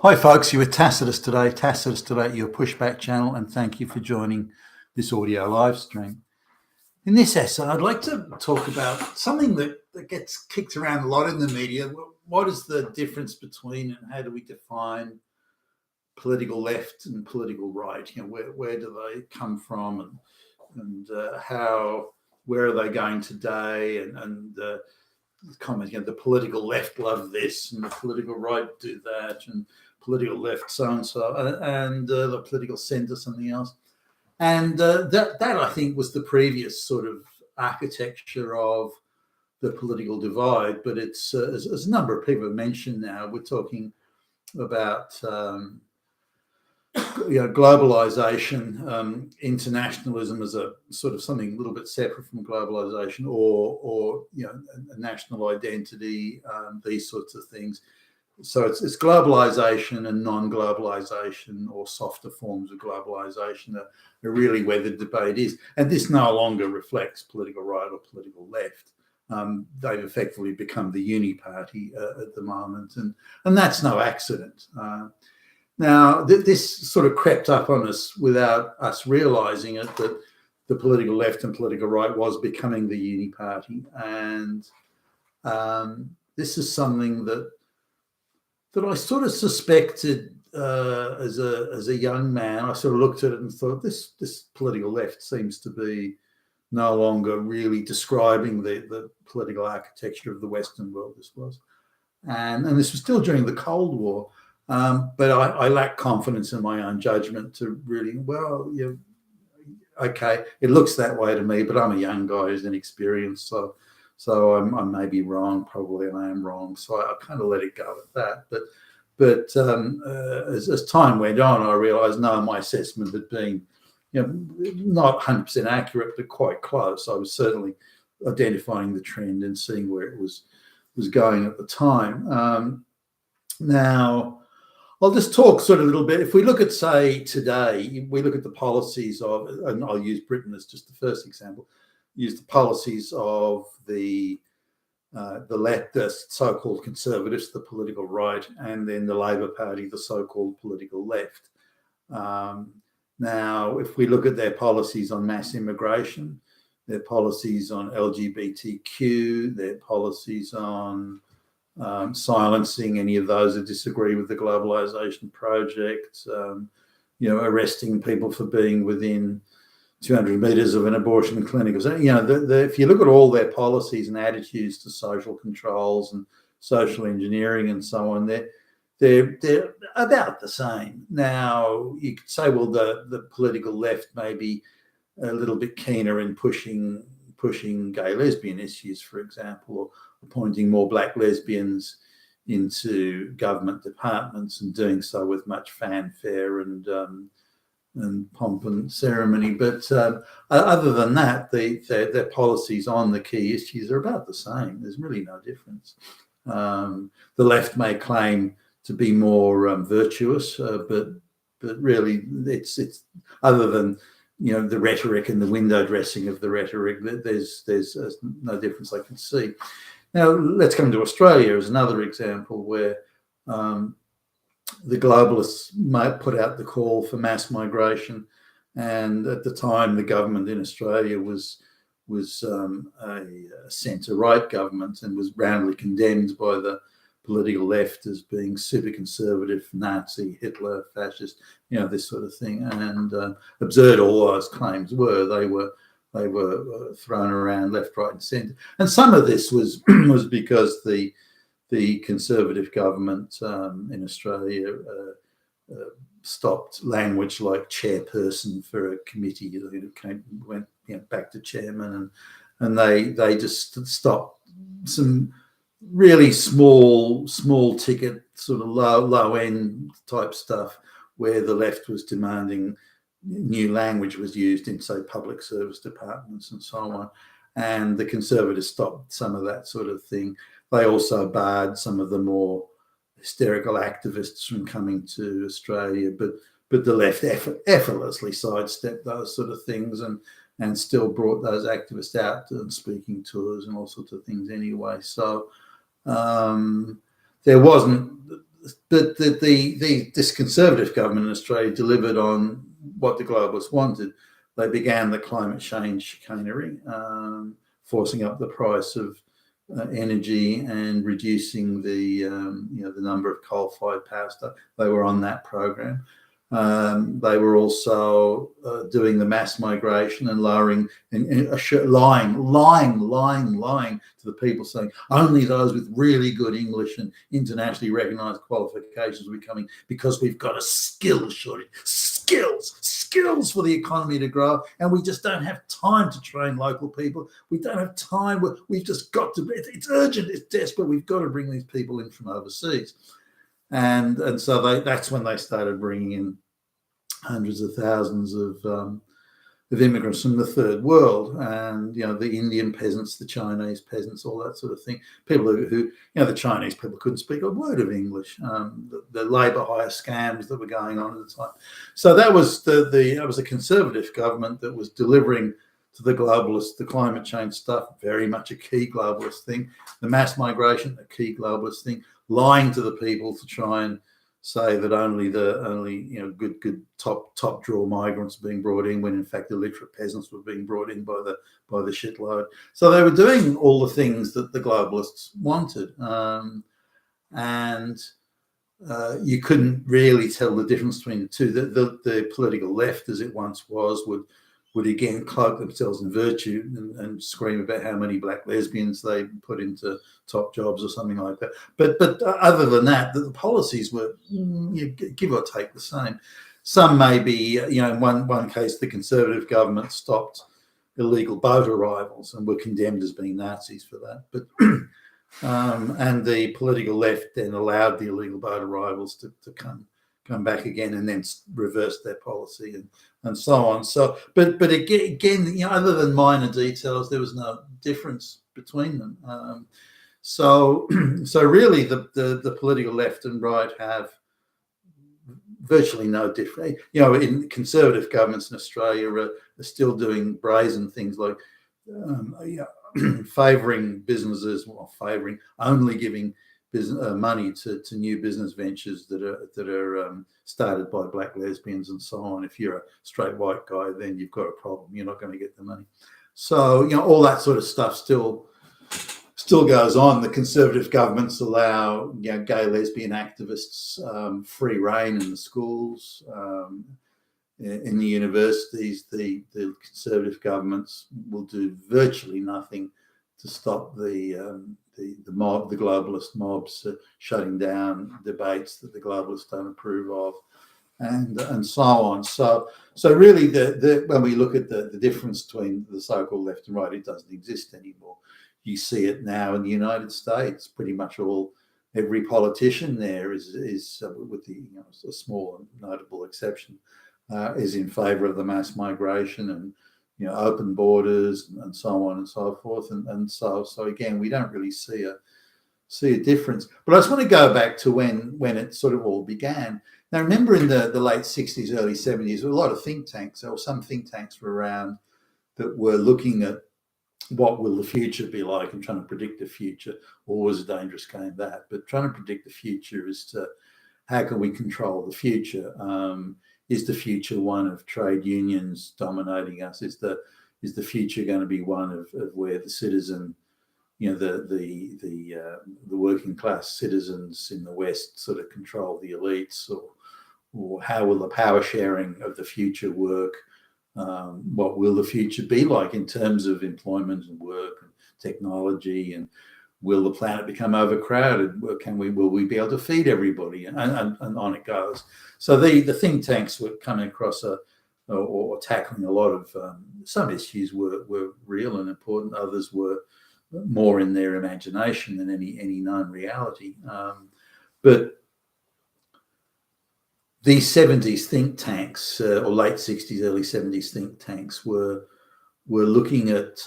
Hi folks, you're with Tacitus today at your pushback channel, and thank you for joining this audio live stream. In this essay, I'd like to talk about something that gets kicked around a lot in the media. What is the difference between, and how do we define political left and political right? Where do they come from, and where are they going today? And comment, the political left love this, and the political right do that, and political left so and so, and the political centre something else. And that I think was the previous sort of architecture of the political divide. But it's as a number of people have mentioned now, we're talking about globalization, internationalism as a sort of something a little bit separate from globalization, or a national identity, these sorts of things. So it's globalization and non-globalization, or softer forms of globalization, are really where the debate is. And this no longer reflects political right or political left. They've effectively become the UNIPARTY at the moment, and that's no accident. Now, this sort of crept up on us without us realizing it, that the political left and political right was becoming the UNIPARTY. And this is something that I sort of suspected as a young man. I sort of looked at it and thought, this political left seems to be no longer really describing the political architecture of the Western world. This was. And this was still during the Cold War. But I lack confidence in my own judgment to really, okay, it looks that way to me, but I'm a young guy who's inexperienced, so I may be wrong. Probably I am wrong, so I kind of let it go at that. But as time went on, I realised, no, my assessment had been, not 100% accurate, but quite close. I was certainly identifying the trend and seeing where it was going at the time. Now, I'll just talk sort of a little bit. If we look at, say, today, we look at the policies of, and I'll use Britain as just the first example, use the policies of the left, the so-called conservatives, the political right, and then the Labor Party, the so-called political left. Now, if we look at their policies on mass immigration, their policies on LGBTQ, their policies on silencing any of those that disagree with the globalization project, arresting people for being within 200 meters of an abortion clinic. If you look at all their policies and attitudes to social controls and social engineering and so on, they're about the same. Now, you could say, well, the political left may be a little bit keener in pushing gay lesbian issues, for example, or appointing more black lesbians into government departments, and doing so with much fanfare and pomp and ceremony. But other than that, their policies on the key issues are about the same. There's really no difference. The left may claim to be more virtuous, but really it's other than the rhetoric and the window dressing of the rhetoric, there's no difference I can see. Now, let's come to Australia as another example where the globalists might put out the call for mass migration, and at the time the government in Australia was a centre-right government, and was roundly condemned by the political left as being super conservative, Nazi, Hitler, fascist, this sort of thing. And absurd all those claims were, they were thrown around left, right, and centre. And some of this was because the conservative government in Australia stopped language like chairperson for a committee. Went back to chairman, and they just stopped some really small ticket, sort of low end type stuff, where the left was demanding new language was used in, say, public service departments and so on, and the conservatives stopped some of that sort of thing. They also barred some of the more hysterical activists from coming to Australia, but the left effortlessly sidestepped those sort of things and still brought those activists out and speaking tours and all sorts of things anyway. So there wasn't this conservative government in Australia delivered on what the globalists wanted. They began the climate change chicanery, forcing up the price of energy and reducing the the number of coal-fired power stuff. They were on that program. They were also doing the mass migration and lowering and lying to the people, saying only those with really good English and internationally recognised qualifications will be coming because we've got a skills shortage. Skills for the economy to grow, and we just don't have time to train local people. We don't have time. We've just got to. It's urgent. It's desperate. We've got to bring these people in from overseas, and so that's when they started bringing in hundreds of thousands of immigrants from the third world, and the Indian peasants, the Chinese peasants, all that sort of thing. People who the Chinese people couldn't speak a word of English. The labour hire scams that were going on at the time. So that was that was a conservative government that was delivering to the globalists the climate change stuff, very much a key globalist thing. The mass migration, a key globalist thing. Lying to the people to try and say that only good top drawer migrants were being brought in, when in fact illiterate peasants were being brought in by the shitload. So they were doing all the things that the globalists wanted, and you couldn't really tell the difference between the two. The political left, as it once was, would again cloak themselves in virtue and scream about how many black lesbians they put into top jobs or something like that. But other than that, the policies were give or take the same. Some may be, in one case, the Conservative government stopped illegal boat arrivals and were condemned as being Nazis for that. But and the political left then allowed the illegal boat arrivals to come back again, and then reverse their policy and so on. So, but again, other than minor details, there was no difference between them. So really, the political left and right have virtually no difference. In conservative governments in Australia are still doing brazen things like favouring businesses, only giving money to new business ventures that are started by black lesbians and so on. If you're a straight white guy, then you've got a problem. You're not going to get the money. So all that sort of stuff still goes on. The conservative governments allow gay lesbian activists free rein in the schools, in the universities. The conservative governments will do virtually nothing to stop the globalist mobs shutting down debates that the globalists don't approve of, and so on. So really, when we look at the difference between the so-called left and right, it doesn't exist anymore. You see it now in the United States. Pretty much every politician there is with a small and notable exception, is in favour of the mass migration and open borders and so on and so forth. And so again, we don't really see a difference. But I just want to go back to when it sort of all began. Now, remember in the late 60s, early 70s, there were a lot of think tanks, or some think tanks were around that were looking at what will the future be like and trying to predict the future. Always a dangerous game, that. But trying to predict the future is to how can we control the future? Is the future one of trade unions dominating us? Is the future going to be one of where the citizen, the working class citizens in the West sort of control the elites, or how will the power sharing of the future work? What will the future be like in terms of employment and work and technology? And will the planet become overcrowded? Will we be able to feed everybody? And on it goes. So the think tanks were coming across or tackling a lot of some issues were real and important. Others were more in their imagination than any known reality. But these 70s think tanks, or late 60s, early 70s think tanks were looking at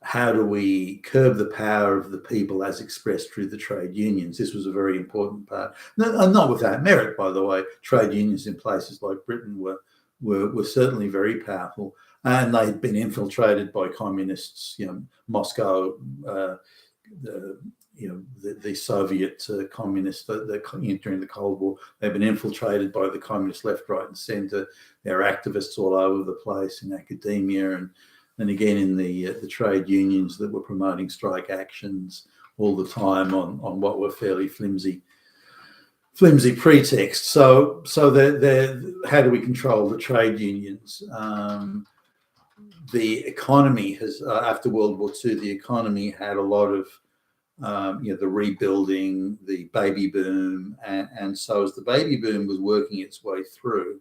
how do we curb the power of the people as expressed through the trade unions. This was a very important part. Not without merit, by the way. Trade unions in places like Britain were certainly very powerful, and they'd been infiltrated by communists. Moscow, the Soviet communists during the Cold War. They've been infiltrated by the communist left, right, and centre. There are activists all over the place in academia and again in the trade unions that were promoting strike actions all the time on what were fairly flimsy pretexts. So how do we control the trade unions? The economy has, after World War II, the economy had a lot of, the rebuilding, the baby boom, and so as the baby boom was working its way through,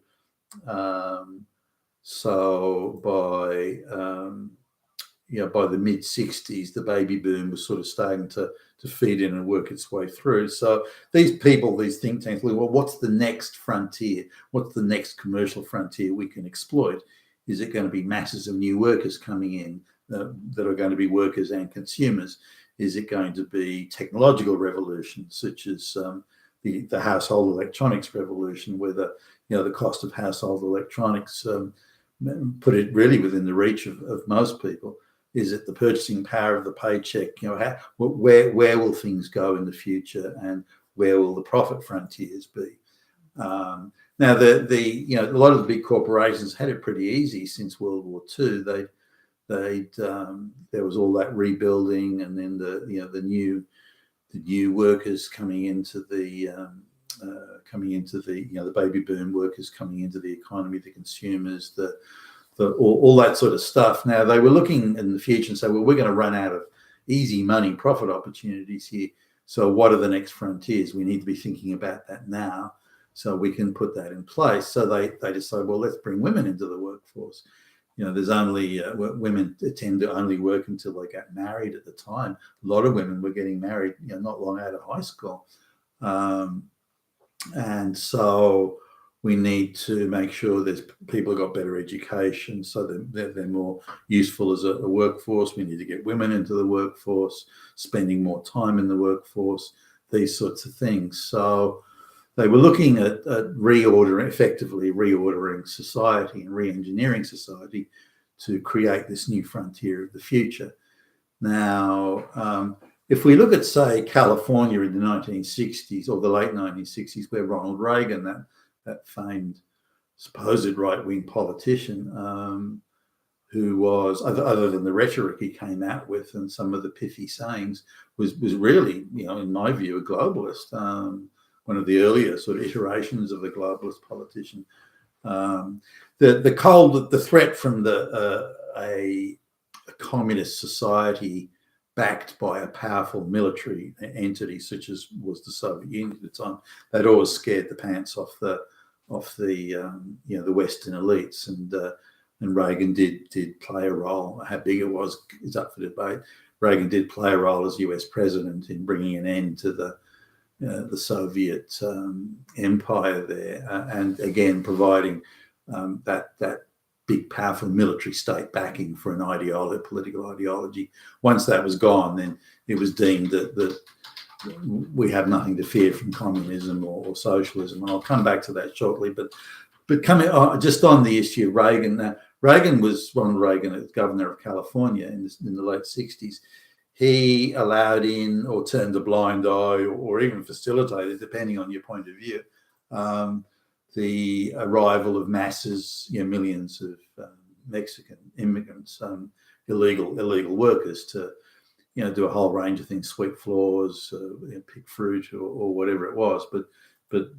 so by the mid 60s, the baby boom was sort of starting to feed in and work its way through. So these people, these think tanks, well, what's the next frontier? What's the next commercial frontier we can exploit? Is it going to be masses of new workers coming in that are going to be workers and consumers? Is it going to be technological revolutions such as the household electronics revolution, where the cost of household electronics put it really within the reach of most people? Is it the purchasing power of the paycheck? Where will things go in the future, and where will the profit frontiers be? Now, a lot of the big corporations had it pretty easy since World War II. There was all that rebuilding, and then the new workers coming into the baby boom workers coming into the economy, the consumers, all that sort of stuff. Now they were looking in the future and say, well, we're going to run out of easy money profit opportunities here. So what are the next frontiers? We need to be thinking about that now, so we can put that in place. So they decide, well, let's bring women into the workforce. There's only women tend to only work until they get married. At the time, a lot of women were getting married, not long out of high school, and so we need to make sure there's people who got better education, so that they're more useful as a workforce. We need to get women into the workforce, spending more time in the workforce, these sorts of things. So they were looking at effectively reordering society and re-engineering society to create this new frontier of the future. Now, if we look at, say, California in the 1960s or the late 1960s, where Ronald Reagan, that famed supposed right-wing politician, who was, other than the rhetoric he came out with and some of the pithy sayings, was really, in my view, a globalist. One of the earlier sort of iterations of the globalist politician. The threat from a communist society backed by a powerful military entity such as was the Soviet Union at the time, that always scared the pants off the Western elites, and Reagan did play a role. How big it was is up for debate. Reagan did play a role as US president in bringing an end to the Soviet empire there, and again providing that big, powerful military state backing for an political ideology. Once that was gone, then it was deemed that we have nothing to fear from communism or socialism. And I'll come back to that shortly. But coming just on the issue of Reagan, Ronald Reagan, as governor of California in the late 60s. He allowed in or turned a blind eye or even facilitated, depending on your point of view, the arrival of masses, millions of Mexican immigrants, illegal workers to, do a whole range of things, sweep floors, pick fruit or whatever it was. But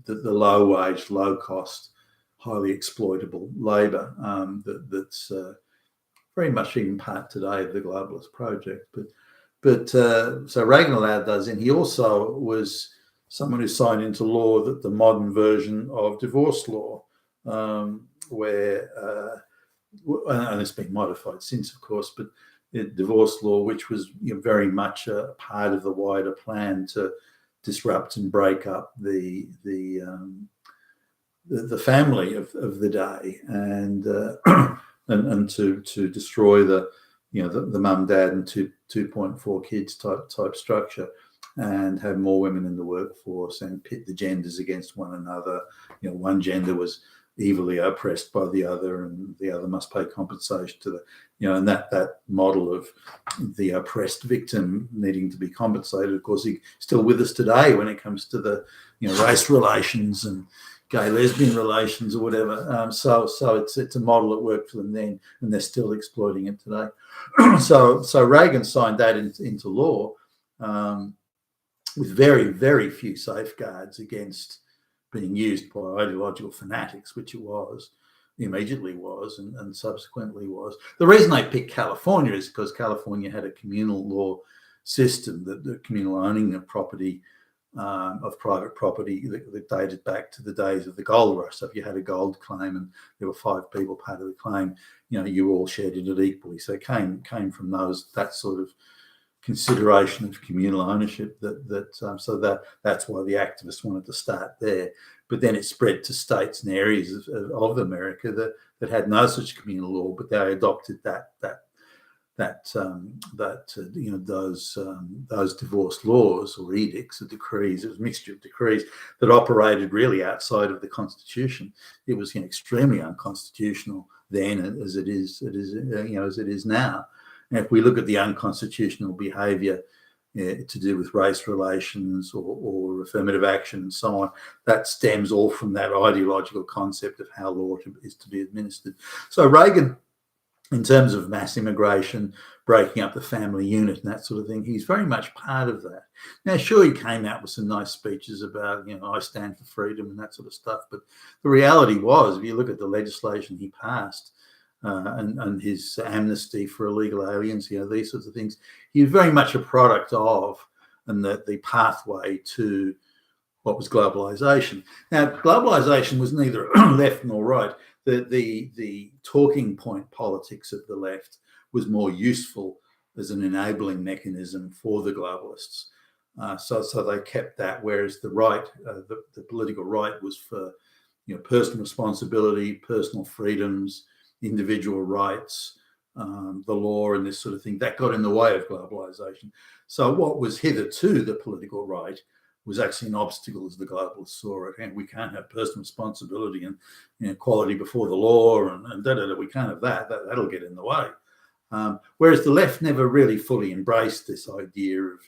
the low wage, low cost, highly exploitable labour that's very much even part today of the globalist project. But so Reagan allowed those in. He also was someone who signed into law that the modern version of divorce law, where and it's been modified since, of course, but divorce law, which was very much a part of the wider plan to disrupt and break up the family of the day, and and to destroy the mum, dad, and 2.4 kids type structure, and have more women in the workforce and pit the genders against one another. One gender was evilly oppressed by the other, and the other must pay compensation to the, and that model of the oppressed victim needing to be compensated. Of course, he's still with us today when it comes to the, race relations and gay lesbian relations or whatever. So it's a model that worked for them then, and they're still exploiting it today. So Reagan signed that into law with very, very few safeguards against being used by ideological fanatics, which it was, immediately was, and subsequently was. The reason I picked California is because California had a communal law system, the communal owning of property, of private property that dated back to the days of the gold rush. So if you had a gold claim and there were 5 people part of the claim, you all shared in it equally. So it came from that sort of consideration of communal ownership. That's why the activists wanted to start there. But then it spread to states and areas of America that had no such communal law, but they adopted those divorce laws or edicts or decrees. It was a mixture of decrees that operated really outside of the Constitution. It was extremely unconstitutional then, as it is now. And if we look at the unconstitutional behaviour to do with race relations or affirmative action and so on, that stems all from that ideological concept of how law is to be administered. So Reagan, in terms of mass immigration, breaking up the family unit and that sort of thing, he's very much part of that. Now, sure, he came out with some nice speeches about, I stand for freedom and that sort of stuff. But the reality was, if you look at the legislation he passed, and his amnesty for illegal aliens, these sorts of things, he was very much a product of, and the pathway to what was globalization. Now, globalization was neither left nor right. The talking point politics of the left was more useful as an enabling mechanism for the globalists. So they kept that, whereas the right, the political right, was for personal responsibility, personal freedoms, individual rights, the law and this sort of thing. That got in the way of globalization. So what was hitherto the political right was actually an obstacle as the globalists saw it. And we can't have personal responsibility and equality before the law and we can't have that. That'll get in the way. Whereas the left never really fully embraced this idea of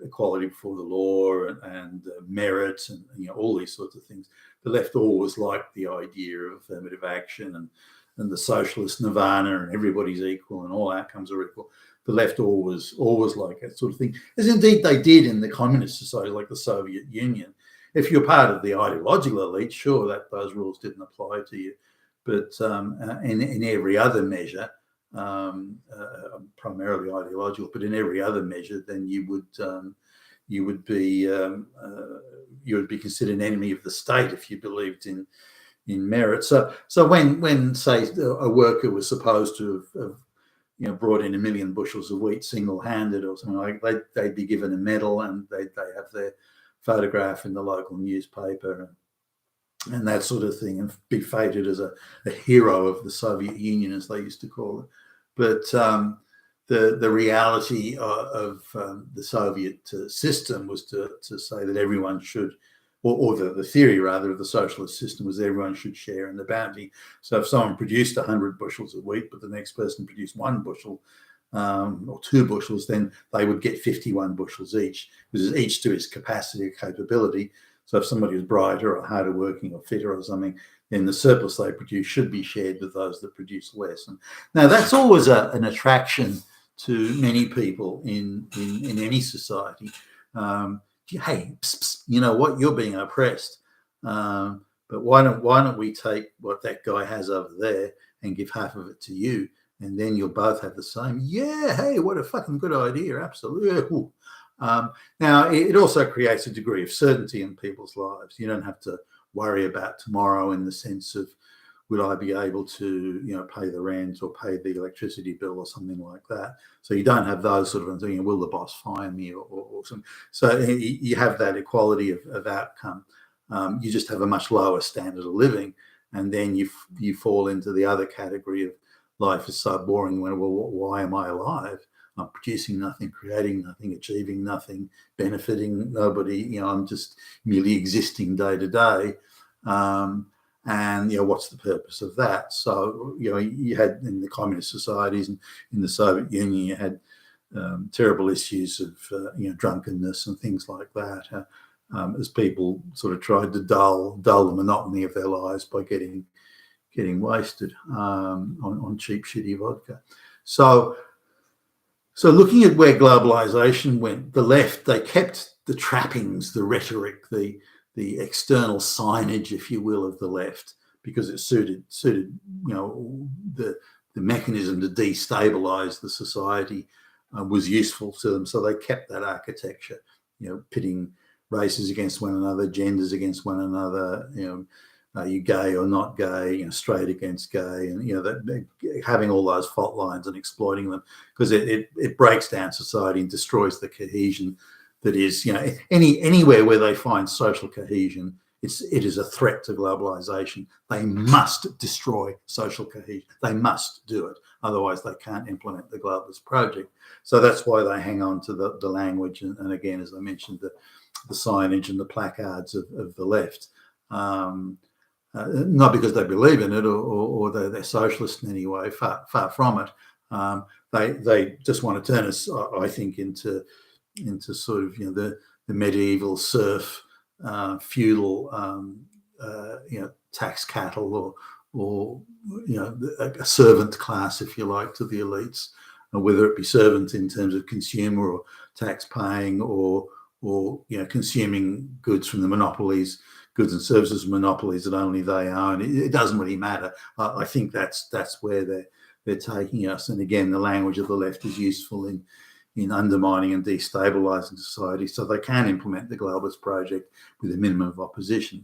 equality before the law and merit and all these sorts of things. The left always liked the idea of affirmative action and the socialist nirvana and everybody's equal and all outcomes are equal. The left always like that sort of thing, as indeed they did in the communist society like the Soviet Union. If you're part of the ideological elite, sure, that those rules didn't apply to you. But in every other measure, primarily ideological, but in every other measure, then you would be considered an enemy of the state if you believed in merit. So when say a worker was supposed to have brought in 1 million bushels of wheat single-handed or something like that, they'd be given a medal and they have their photograph in the local newspaper and that sort of thing, and be feted as a hero of the Soviet Union, as they used to call it. But the reality of the Soviet system was to say that everyone should, or the theory rather of the socialist system was everyone should share in the bounty. So if someone produced 100 bushels of wheat, but the next person produced 1 bushel or 2 bushels, then they would get 51 bushels each, because each to its capacity or capability. So if somebody was brighter or harder working or fitter or something, then the surplus they produce should be shared with those that produce less. And now that's always an attraction to many people in any society. Hey, pss, pss, you know what? You're being oppressed. But why don't we take what that guy has over there and give half of it to you, and then you'll both have the same? Yeah, hey, what a fucking good idea! Absolutely. Now, it also creates a degree of certainty in people's lives. You don't have to worry about tomorrow in the sense of, will I be able to, pay the rent or pay the electricity bill or something like that. So you don't have those sort of things. Will the boss fire me or something? So you have that equality of outcome. You just have a much lower standard of living, and then you fall into the other category of life is so boring. Well, why am I alive? I'm producing nothing, creating nothing, achieving nothing, benefiting nobody. I'm just merely existing day to day. And what's the purpose of that? So you had in the communist societies and in the Soviet Union, you had terrible issues of drunkenness and things like that, as people sort of tried to dull the monotony of their lives by getting wasted on cheap, shitty vodka. So looking at where globalization went, the left, they kept the trappings, the rhetoric, the external signage, if you will, of the left, because it suited the mechanism to destabilize the society was useful to them. So they kept that architecture, pitting races against one another, genders against one another, are you gay or not gay, straight against gay, and having all those fault lines and exploiting them, because it breaks down society and destroys the cohesion that is, anywhere where they find social cohesion, it is a threat to globalization. They must destroy social cohesion. They must do it. Otherwise, they can't implement the globalist project. So that's why they hang on to the language. And again, as I mentioned, the signage and the placards of the left. Not because they believe in it or they're socialist in any way, far from it. They just want to turn us, I think, into sort of the medieval serf, feudal, tax cattle or a servant class, if you like, to the elites, whether it be servant in terms of consumer or tax paying or consuming goods from the monopolies, goods and services monopolies that only they own. It doesn't really matter. I think that's where they're taking us. And again, the language of the left is useful in undermining and destabilizing society, so they can implement the globalist project with a minimum of opposition.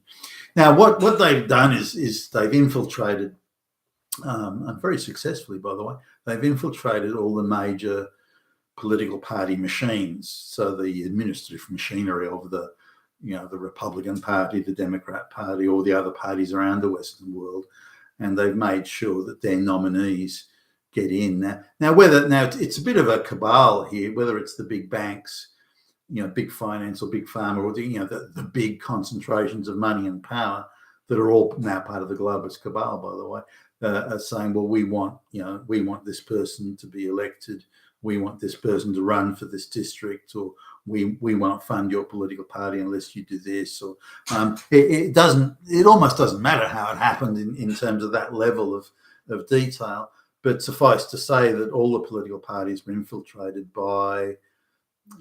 Now, what they've done is they've infiltrated, and very successfully, by the way, they've infiltrated all the major political party machines. So the administrative machinery of the Republican Party, the Democrat Party, all the other parties around the Western world, and they've made sure that their nominees get in. Now it's a bit of a cabal here, whether it's the big banks, big finance or big pharma, or the big concentrations of money and power that are all now part of the globalist cabal, by the way, are saying, well, we want this person to be elected, we want this person to run for this district, or we won't fund your political party unless you do this. Or it almost doesn't matter how it happened in terms of that level of detail. But suffice to say that all the political parties were infiltrated by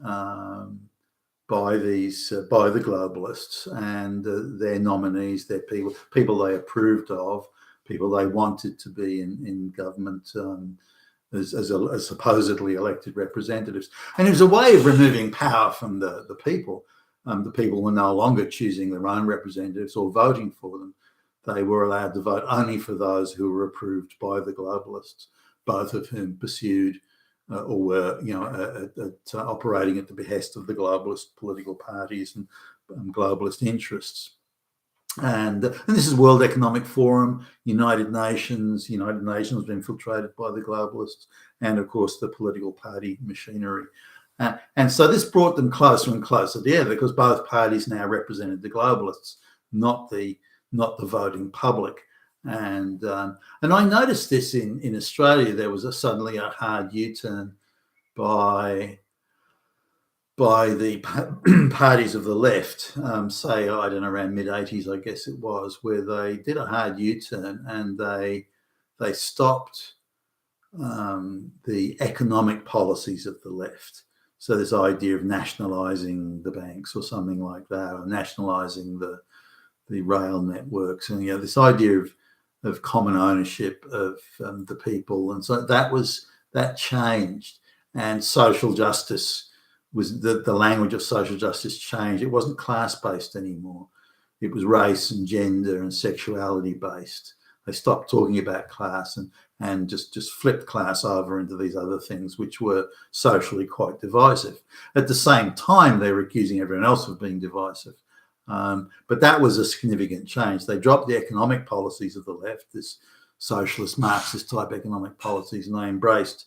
the globalists and their nominees, their people they approved of, people they wanted to be in government as supposedly elected representatives. And it was a way of removing power from the people. The people were no longer choosing their own representatives or voting for them. They were allowed to vote only for those who were approved by the globalists, both of whom pursued or were operating at the behest of the globalist political parties and globalist interests. And this is World Economic Forum, United Nations. United Nations was infiltrated by the globalists, and of course the political party machinery. And so this brought them closer and closer together, because both parties now represented the globalists, not the voting public. And I noticed this in Australia. There was suddenly a hard U-turn by the parties of the left, say, I don't know, around mid-80s, I guess it was, where they did a hard U-turn and they stopped the economic policies of the left. So this idea of nationalising the banks or something like that, or nationalising the rail networks, and this idea of common ownership of the people, and so that changed, and social justice was the language of social justice changed. It wasn't class-based anymore. It was race and gender and sexuality based. They stopped talking about class and just flipped class over into these other things, which were socially quite divisive. At the same time, they were accusing everyone else of being divisive. But that was a significant change. They dropped the economic policies of the left, this socialist, Marxist type economic policies, and they embraced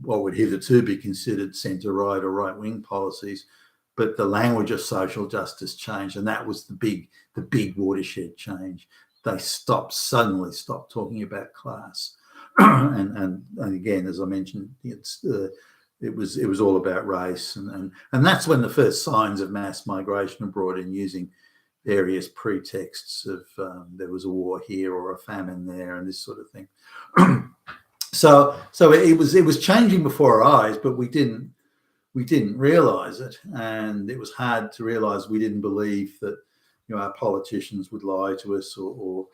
what would hitherto be considered centre-right or right-wing policies. But the language of social justice changed, and that was the big watershed change. they suddenly stopped talking about class. and again, as I mentioned, it was all about race, and that's when the first signs of mass migration are brought in, using various pretexts of there was a war here or a famine there and this sort of thing. So it was changing before our eyes, but we didn't realize it, and it was hard to realize we didn't believe that, you know, our politicians would lie to us or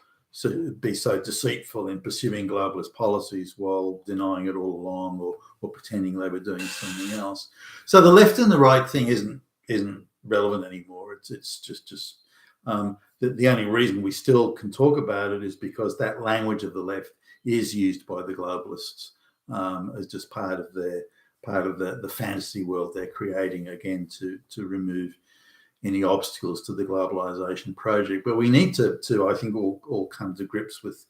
be so deceitful in pursuing globalist policies while denying it all along, or pretending they were doing something else. So the left and the right thing isn't relevant anymore. It's just the only reason we still can talk about it is because that language of the left is used by the globalists as just part of the fantasy world they're creating, again, to remove any obstacles to the globalization project. But we need to I think, all come to grips with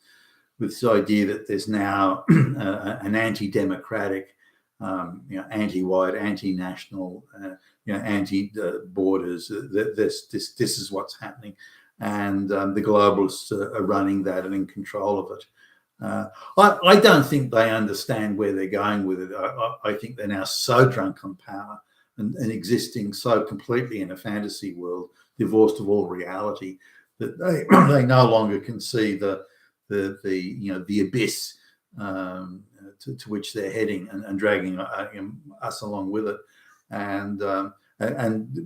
this idea that there's now an anti-democratic, anti-white, anti-national, anti-borders. This is what's happening, and the globalists are running that and in control of it. I don't think they understand where they're going with it. I think they're now so drunk on power and existing so completely in a fantasy world, divorced of all reality, that they no longer can see the abyss to which they're heading, and dragging us along with it. And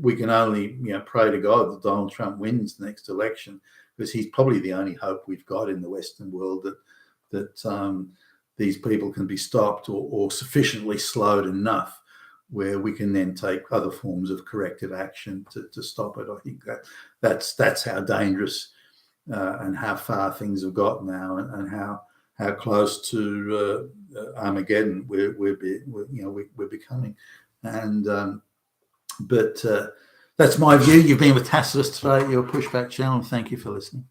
we can only pray to God that Donald Trump wins the next election, because he's probably the only hope we've got in the Western world that these people can be stopped or sufficiently slowed enough where we can then take other forms of corrective action to stop it. I think that's how dangerous and how far things have got now, and how close to Armageddon we're becoming. And but that's my view. You've been with Tacitus today, your Pushback channel. Thank you for listening.